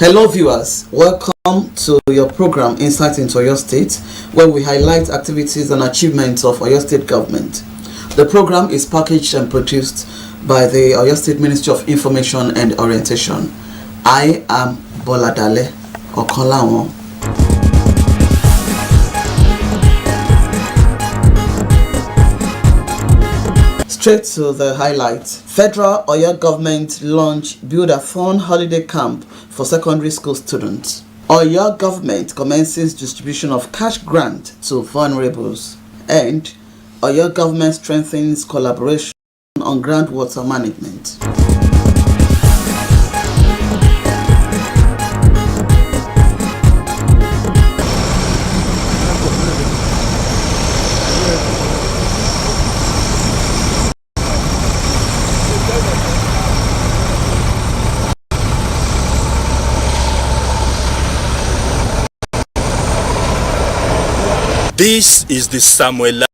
Hello viewers, welcome to your program Insight into Oyo State, where we highlight activities and achievements of Oyo State government. The program is packaged and produced by the Oyo State Ministry of Information and Orientation. I am Boladale Okonlawon. Straight to the highlights. Federal Oyo government launch build-a-thon holiday camp for secondary school students. Oyo government commences distribution of cash grant to vulnerables. And Oyo government strengthens collaboration on groundwater management. This is the Samuel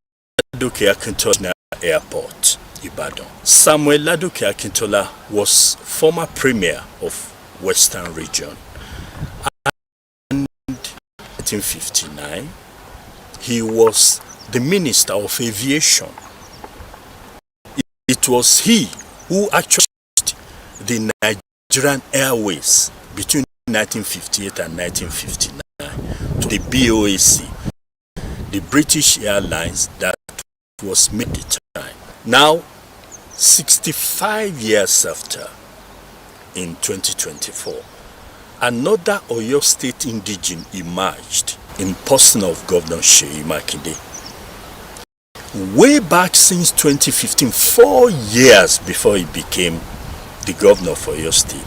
Ladoke Akintola Airport, Ibadan. Samuel Ladoke Akintola was former premier of Western Region. And in 1959, he was the Minister of Aviation. It was he who actually the Nigerian Airways between 1958 and 1959 to the BOAC, the British Airlines that was made at the time. Now, 65 years after, in 2024, another Oyo State indigene emerged in person of Governor Seyi Makinde. Way back since 2015, 4 years before he became the governor for Oyo State,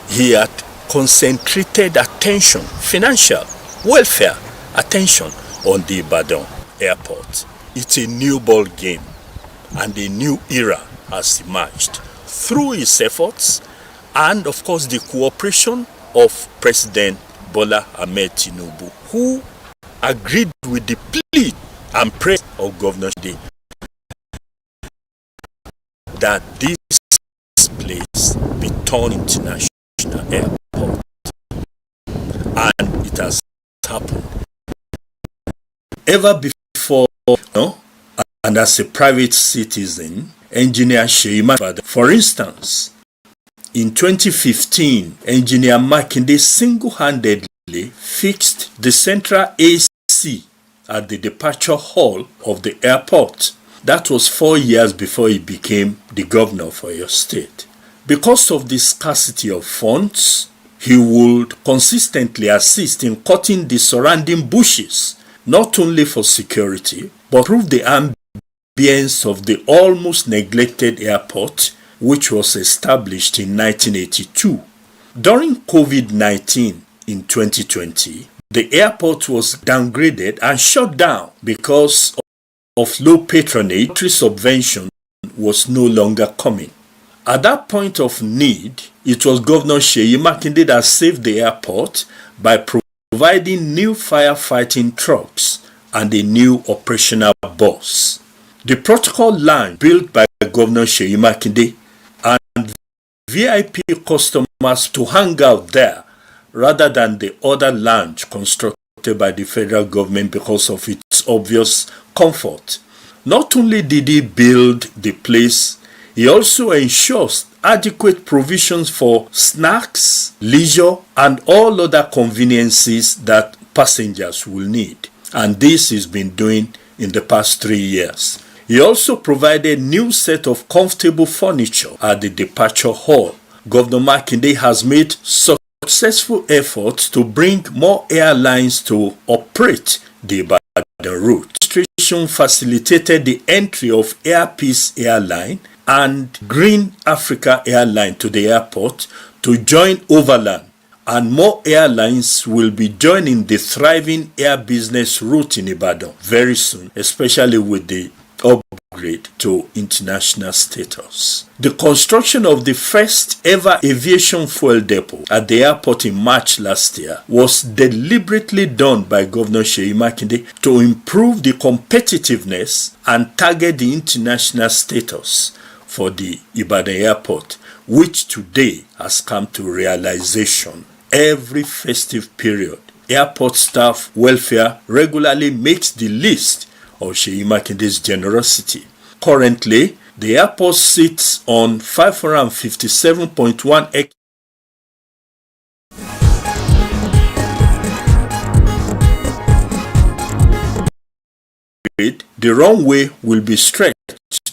he had concentrated attention, financial, welfare attention on the Ibadan airport. It's a new ball game and a new era has emerged through his efforts and of course the cooperation of President Bola Ahmed Tinubu, who agreed with the plea and prayer of Governor Day that this place be turned international airport, and it has happened. Ever before, and as a private citizen, Engineer Seyi Makinde, for instance, in 2015, Engineer Makinde single-handedly fixed the central AC at the departure hall of the airport. That was 4 years before he became the governor for your state. Because of the scarcity of funds, he would consistently assist in cutting the surrounding bushes, not only for security, but improve the ambience of the almost neglected airport, which was established in 1982. During COVID-19 in 2020, the airport was downgraded and shut down because of low patronage. Military subvention was no longer coming. At that point of need, it was Governor Seyi Makinde that saved the airport by providing new firefighting trucks and a new operational bus. The protocol lounge built by Governor Seyi Makinde and VIP customers to hang out there rather than the other lounge constructed by the federal government because of its obvious comfort. Not only did he build the place, he also ensures adequate provisions for snacks, leisure, and all other conveniences that passengers will need. And this he's been doing in the past 3 years. He also provided new set of comfortable furniture at the departure hall. Governor Makinde has made successful efforts to bring more airlines to operate the Ibadan route. Administration facilitated the entry of Air Peace Airline and Green Africa Airline to the airport to join Overland, and more airlines will be joining the thriving air business route in Ibadan very soon, especially with the upgrade to international status. The construction of the first ever aviation fuel depot at the airport in March last year was deliberately done by Governor Seyi Makinde to improve the competitiveness and target the international status for the Ibadan airport, which today has come to realization. every festive period, airport staff welfare regularly makes the list of Seyi Makinde's generosity. Currently, the airport sits on 557.1 acres. The runway will be stretched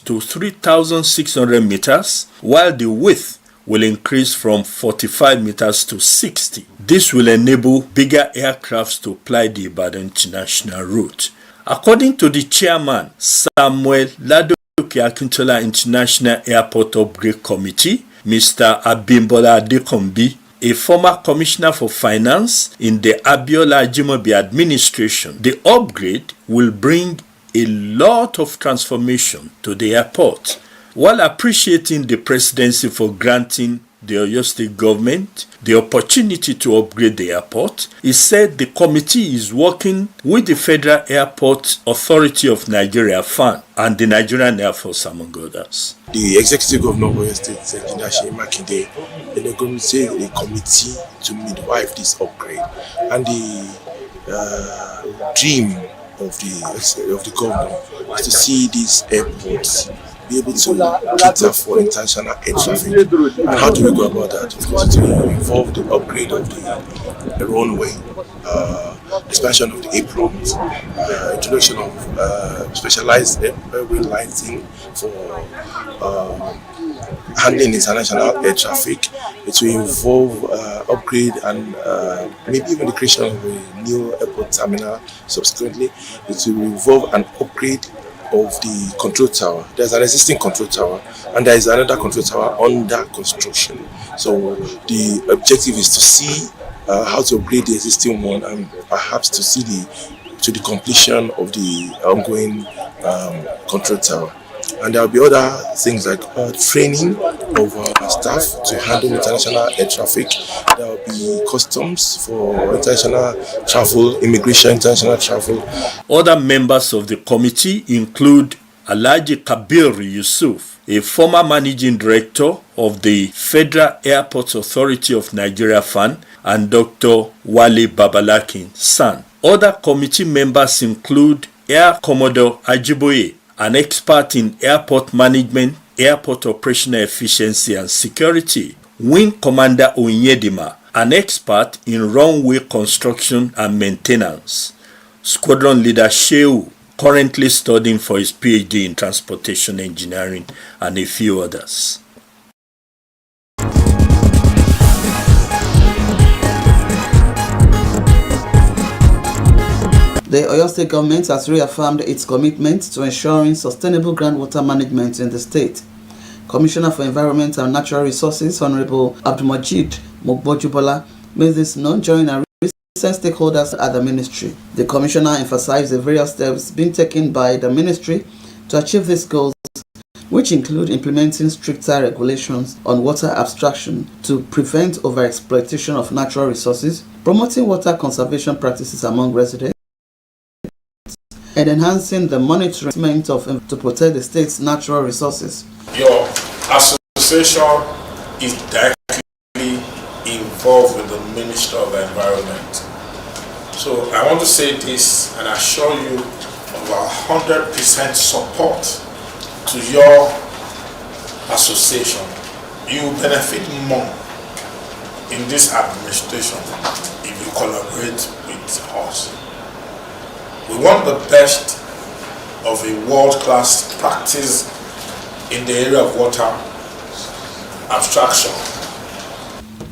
to 3,600 meters, while the width will increase from 45 meters to 60. This will enable bigger aircrafts to fly the Ibadan International route. According to the chairman, Samuel Ladoke Akintola International Airport Upgrade Committee, Mr. Abimbola Adekombi, a former commissioner for finance in the Abiola Ajimobi administration, the upgrade will bring a lot of transformation to the airport. While appreciating the presidency for granting the Oyo State government the opportunity to upgrade the airport, he said the committee is working with the Federal Airport Authority of Nigeria (FAN) and the Nigerian Air Force, among others. The executive governor of Oyo State, Engineer Seyi Makinde, inaugurated a committee to midwife this upgrade, and the dream of the governor is to see these airports be able to cater for international air traffic. And how do we go about that? Of course, it will involve the upgrade of the runway, expansion of the aprons, introduction of specialized airway lighting for handling international air traffic. It will involve upgrade and maybe even the creation of a new airport terminal subsequently. It will involve an upgrade of the control tower. There's an existing control tower and there is another control tower under construction. So the objective is to see how to upgrade the existing one and perhaps to see the completion of the ongoing control tower. And there will be other things like training of staff to handle international air traffic. There will be customs for international travel, immigration, international travel. Other members of the committee include Alhaji Kabir Yusuf, a former managing director of the Federal Airports Authority of Nigeria (FAN), and Dr. Wale Babalakin, son. Other committee members include Air Commodore Ajiboye, an expert in airport management, airport operational efficiency and security; Wing Commander Onyedima, an expert in runway construction and maintenance; Squadron Leader Shehu, currently studying for his PhD in transportation engineering, and a few others. The Oyo State government has reaffirmed its commitment to ensuring sustainable groundwater management in the state. Commissioner for Environment and Natural Resources, Honorable Abdulmajid Mogbojubola, made this known during a recent stakeholders at the ministry. The commissioner emphasized the various steps being taken by the ministry to achieve these goals, which include implementing stricter regulations on water abstraction to prevent overexploitation of natural resources, promoting water conservation practices among residents, and enhancing the monitoring of to protect the state's natural resources. Your association is directly involved with the Minister of the Environment. So I want to say this and assure you of our 100% support to your association. You benefit more in this administration if you collaborate with us. We want the best of a world-class practice in the area of water abstraction.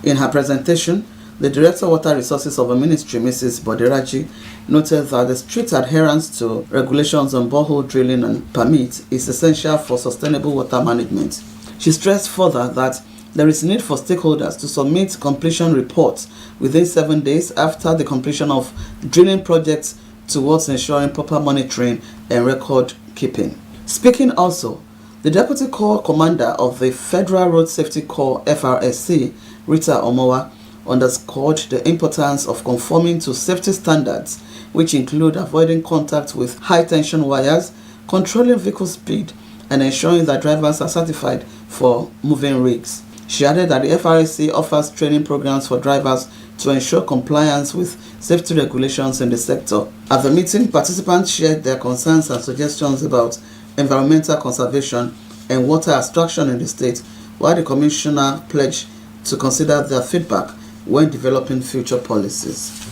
In her presentation, the Director of Water Resources of the Ministry, Mrs. Bodiraji, noted that the strict adherence to regulations on borehole drilling and permits is essential for sustainable water management. She stressed further that there is need for stakeholders to submit completion reports within 7 days after the completion of drilling projects towards ensuring proper monitoring and record keeping. Speaking also, the Deputy Corps Commander of the Federal Road Safety Corps FRSC, Rita Omowa, underscored the importance of conforming to safety standards, which include avoiding contact with high-tension wires, controlling vehicle speed, and ensuring that drivers are certified for moving rigs. She added that the FRSC offers training programs for drivers to ensure compliance with safety regulations in the sector. At the meeting, participants shared their concerns and suggestions about environmental conservation and water abstraction in the state, while the Commissioner pledged to consider their feedback when developing future policies.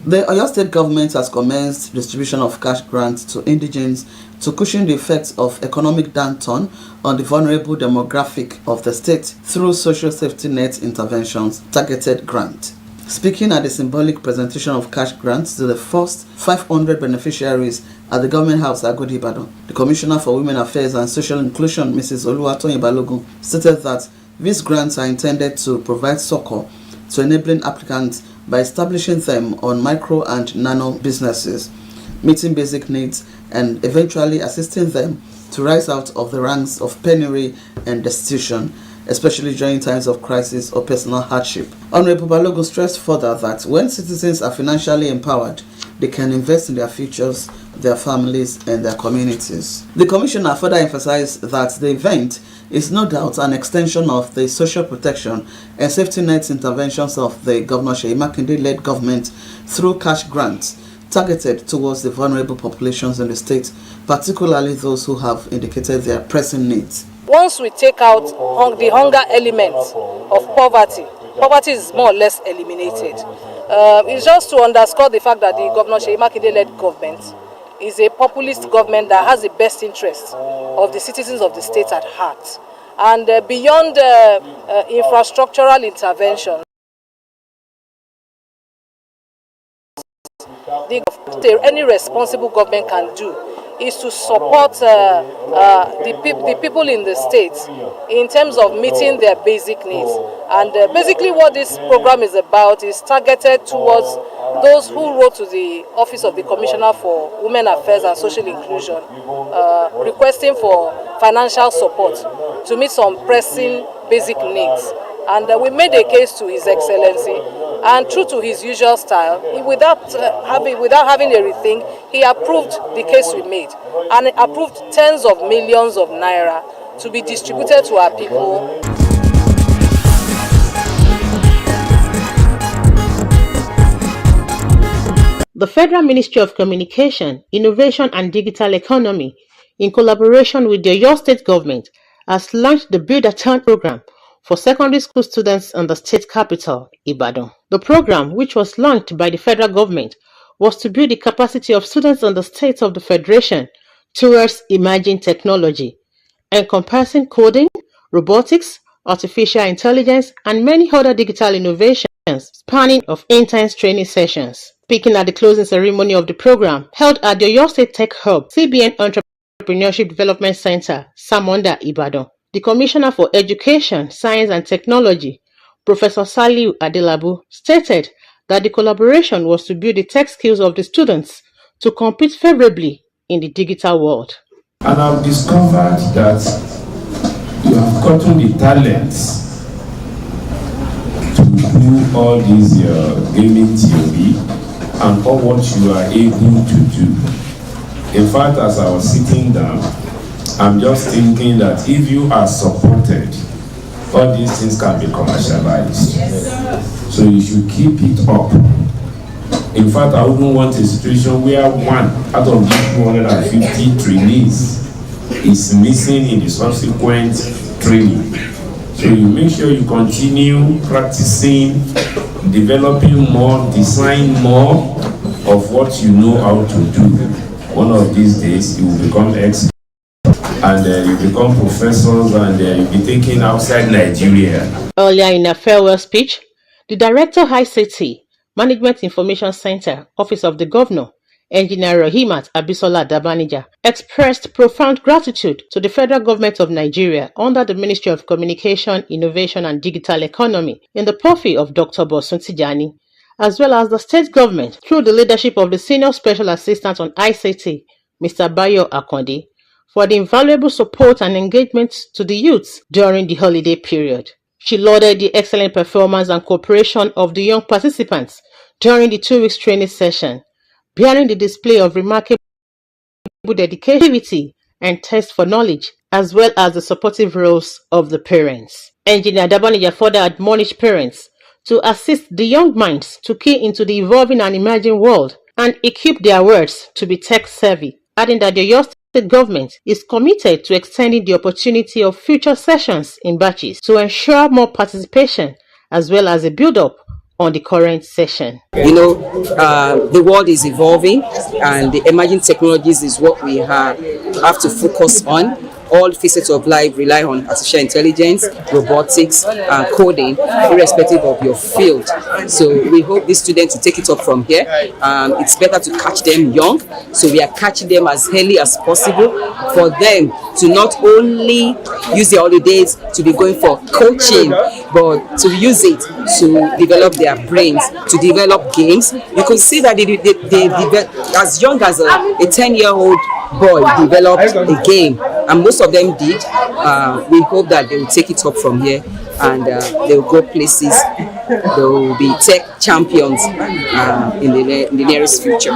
The Oyo State government has commenced distribution of cash grants to indigents to cushion the effects of economic downturn on the vulnerable demographic of the state through social safety net interventions targeted grant. Speaking at the symbolic presentation of cash grants to the first 500 beneficiaries at the Government House at Agodi Ibadan, the Commissioner for Women Affairs and Social Inclusion, Mrs. Aloore, stated that these grants are intended to provide succor to enabling applicants by establishing them on micro and nano businesses, meeting basic needs, and eventually assisting them to rise out of the ranks of penury and destitution, especially during times of crisis or personal hardship. Honorable Balogun stressed further that when citizens are financially empowered, they can invest in their futures, their families, and their communities. The Commissioner further emphasized that the event is no doubt an extension of the social protection and safety net interventions of the Governor Seyi Makinde-led government through cash grants targeted towards the vulnerable populations in the state, particularly those who have indicated their pressing needs. Once we take out the hunger element of poverty is more or less eliminated. It's just to underscore the fact that the Governor Seyi Makinde-led government is a populist government that has the best interest of the citizens of the state at heart. And beyond infrastructural intervention, any responsible government can do is to support the people in the state in terms of meeting their basic needs. And basically what this program is about is targeted towards those who wrote to the Office of the Commissioner for Women Affairs and Social Inclusion requesting for financial support to meet some pressing basic needs. And we made a case to His Excellency, and true to his usual style, without having a rethink, he approved the case we made, and approved tens of millions of naira to be distributed to our people. The Federal Ministry of Communication, Innovation and Digital Economy, in collaboration with the Oyo State Government, has launched the Build-a-Thon program for secondary school students in the state capital, Ibadan. The program, which was launched by the federal government, was to build the capacity of students in the states of the Federation towards emerging technology, encompassing coding, robotics, artificial intelligence, and many other digital innovations spanning of intense training sessions. Speaking at the closing ceremony of the program held at the Oyo State Tech Hub, CBN Entrepreneurship Development Center, Samonda, Ibadan, the Commissioner for Education, Science and Technology, Professor Saliu Adelabu, stated that the collaboration was to build the tech skills of the students to compete favorably in the digital world. And I've discovered that you have gotten the talents to do all these gaming theory and all what you are able to do. In fact, as I was sitting down, I'm just thinking that if you are supported, all these things can be commercialized. Yes, so you should keep it up. In fact, I wouldn't want a situation where one out of these 250 trainees is missing in the subsequent training. So you make sure you continue practicing, developing more, design more of what you know how to do. One of these days, you will become expert. And you become professors, and you'll be taken outside Nigeria. Earlier in a farewell speech, the Director ICT, Management Information Center, Office of the Governor, Engineer Rahimat Abisola Dabanija, expressed profound gratitude to the federal government of Nigeria under the Ministry of Communication, Innovation and Digital Economy in the purview of Dr. Bosun Tijani, as well as the state government through the leadership of the Senior Special Assistant on ICT, Mr. Bayo Akonde, for the invaluable support and engagement to the youths during the holiday period. She lauded the excellent performance and cooperation of the young participants during the 2 weeks training session, bearing the display of remarkable dedication and thirst for knowledge, as well as the supportive roles of the parents. Engineer Dabanija further admonished parents to assist the young minds to key into the evolving and emerging world and equip their words to be tech-savvy, adding that the Oyo State government is committed to extending the opportunity of future sessions in batches to ensure more participation as well as a build-up on the current session. The world is evolving and the emerging technologies is what we have to focus on. All facets of life rely on artificial intelligence, robotics, and coding, irrespective of your field. So we hope these students will take it up from here. It's better to catch them young, so we are catching them as early as possible for them to not only use their holidays to be going for coaching, but to use it to develop their brains, to develop games. You can see that they as young as a 10-year-old boy developed a game, and most of them did. We hope that they will take it up from here and they will go places. They will be tech champions in the nearest future.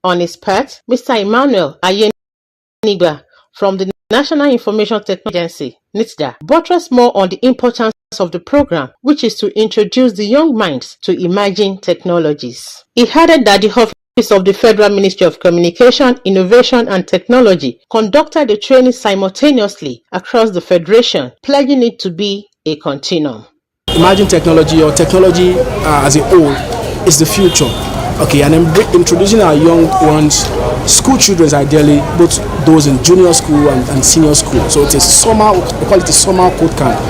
On his part, Mr. Emmanuel Ayeniba from the National Information Technology Agency, NITDA, buttressed more on the importance of the program, which is to introduce the young minds to emerging technologies. He added that the Office of the Federal Ministry of Communication, Innovation and Technology conducted the training simultaneously across the Federation, pledging it to be a continuum. Emerging technology or technology as a whole is the future. Okay, and introducing our young ones, school children ideally, both those in junior school and senior school. So it's a summer, we call it a summer code camp.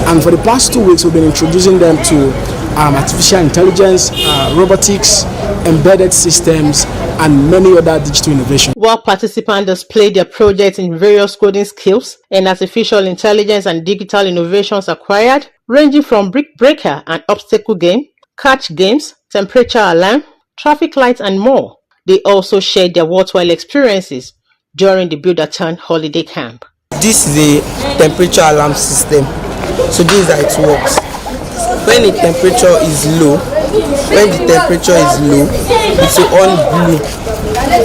And for the past 2 weeks, we've been introducing them to artificial intelligence, robotics, embedded systems, and many other digital innovations. While participants displayed their projects in various coding skills and artificial intelligence and digital innovations acquired, ranging from brick breaker and obstacle game, catch games, temperature alarm, traffic lights, and more. They also shared their worthwhile experiences during the Build-A-Thon holiday camp. This is a temperature alarm system. So this is how it works. When the temperature is low, it will on blue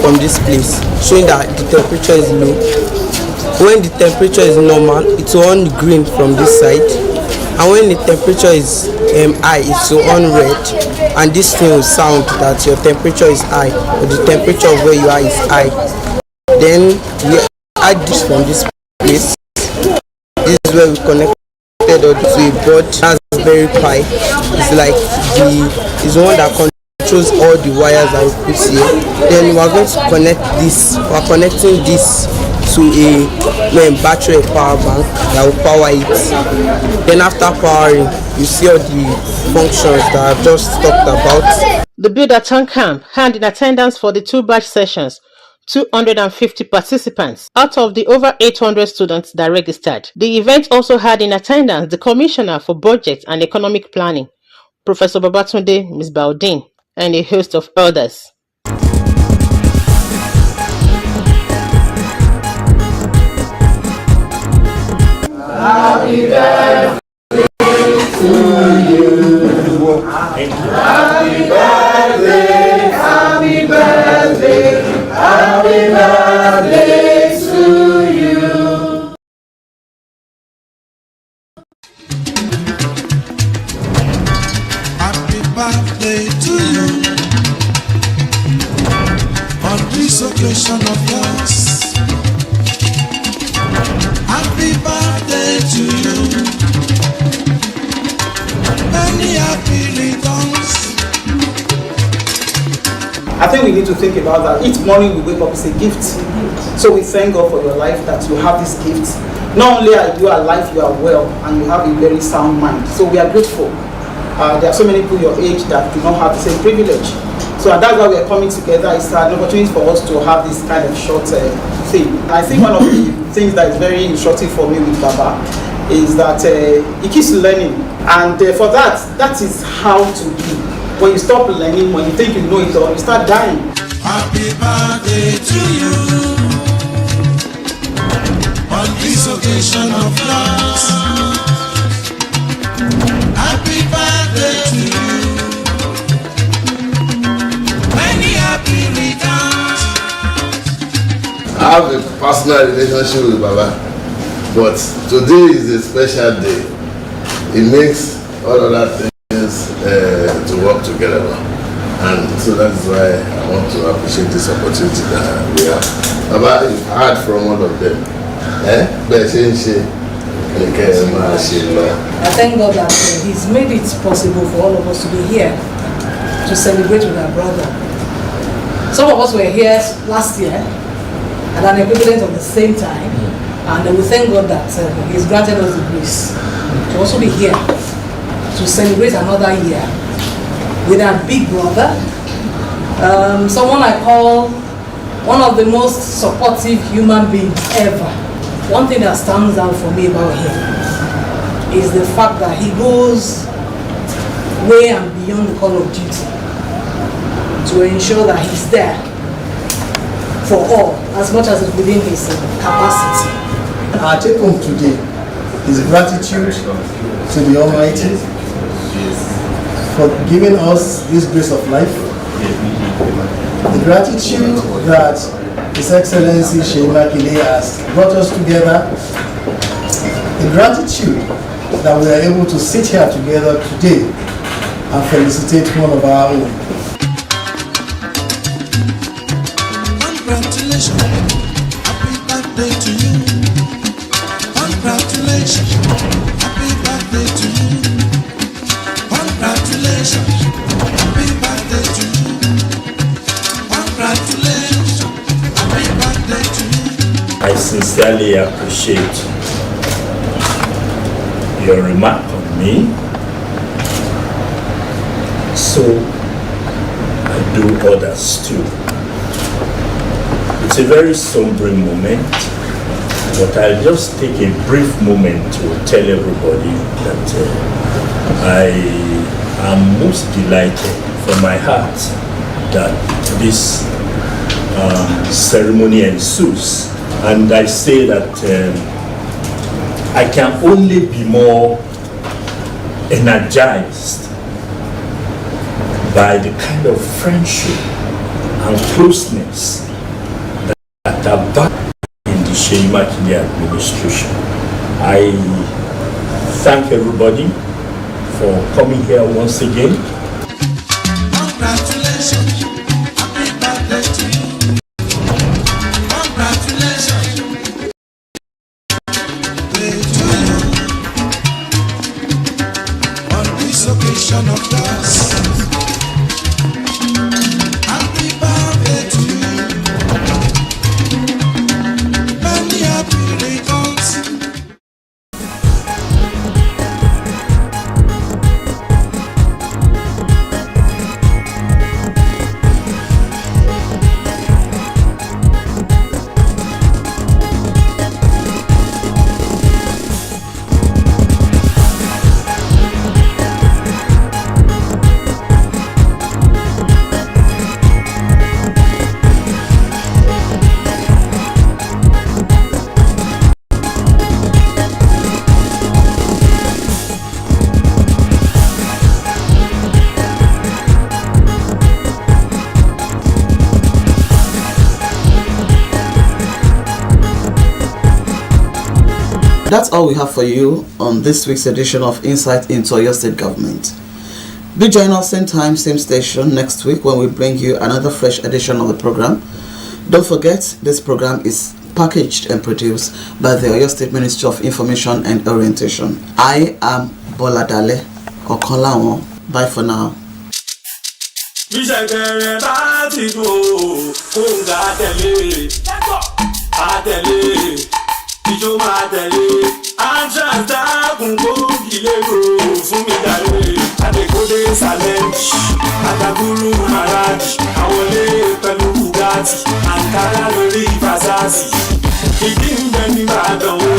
from this place, showing that the temperature is low. When the temperature is normal, it will on green from this side. And when the temperature is high, it will on red. And this thing will sound that your temperature is high, or the temperature of where you are is high. Then we add this from this place. This is where we connect to a board that's very Pi. It's like it's the one that controls all the wires that we put here. Then we are going to connect this. We are connecting this to a battery power bank that will power it. Then after powering, you see all the functions that I've just talked about. The Build-A-Thon camp had in attendance for the 2 batch sessions 250 participants out of the over 800 students that registered. The event also had in attendance the Commissioner for Budget and Economic Planning, Professor Babatunde Misbaudin, and a host of others. Happy birthday to you. Happy birthday, happy birthday, happy birthday to you. Happy birthday to you. On this occasion of yours. Happy birthday to you. Many happy returns. I think we need to think about that. Each morning we wake up, it's a gift. So we thank God for your life that you have this gift. Not only are you alive, you are well, and you have a very sound mind. So we are grateful. There are so many people your age that do not have the same privilege. So that's why we are coming together. It's an opportunity for us to have this kind of short thing. I think one of the things that is very instructive for me with Baba is that he keeps learning. And for that is how to be. When you stop learning, when you think you know it all, you start dying. Happy birthday to you. On this occasion of yours. Happy birthday to you. Many happy returns. I have the capacity personal relationship with Baba. But today is a special day. It makes all other things to work together. And so that's why I want to appreciate this opportunity that we have. Baba, you've heard from all of them. I thank God that He's made it possible for all of us to be here to celebrate with our brother. Some of us were here last year at an equivalent of the same time, and we thank God that He's granted us the grace to also be here to celebrate another year with our big brother, someone I call one of the most supportive human beings ever. One thing that stands out for me about him is the fact that he goes way and beyond the call of duty to ensure that he's there for all, as much as it's within his capacity. Our take home today is gratitude to the Almighty for giving us this grace of life. The gratitude that His Excellency Sheyi Makinde has brought us together. The gratitude that we are able to sit here together today and felicitate one of our own. Congratulations, happy birthday to you. Congratulations, happy birthday to you. Congratulations, happy birthday to you. Congratulations, happy birthday to you. I sincerely appreciate your remark on me. So I do others too. It's a very sobering moment, but I'll just take a brief moment to tell everybody that I am most delighted from my heart that this ceremony ensues. And I say that I can only be more energized by the kind of friendship and closeness that are back in the Sheyi Makinde administration. I thank everybody for coming here once again. Congratulations, happy birthday to you. Congratulations, birthday to you. On this occasion of yours, happy birthday to you. Many happy returns. That's all we have for you on this week's edition of Insight into Oyo State Government. Do join us same time, same station next week when we bring you another fresh edition of the program. Don't forget, this program is packaged and produced by the Oyo State Ministry of Information and Orientation. I am Boladale Okonlawon. Bye for now. Ìjọ máa tẹ̀lé àjàdàgùn gbòógì lérò fún mi dàrẹ́ àdèkódé challenge àdàgúrú maraj àwọlé pẹ̀lú bugatti àǹkárá lórí fàṣásì ìdí ń bẹ ní Ìbàdàn o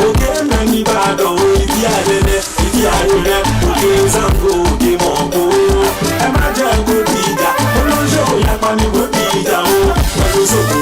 òkè ń bẹ ní Ìbàdàn o ìdí àdẹ́dẹ́ ìdí àdẹ́dẹ́ òkè Ṣàngó òkè Mọ̀pó ẹ má jẹ́ kó di ìjà olóńṣó ìyapa ni kó di ìjà o pẹ̀lú ṣòkò.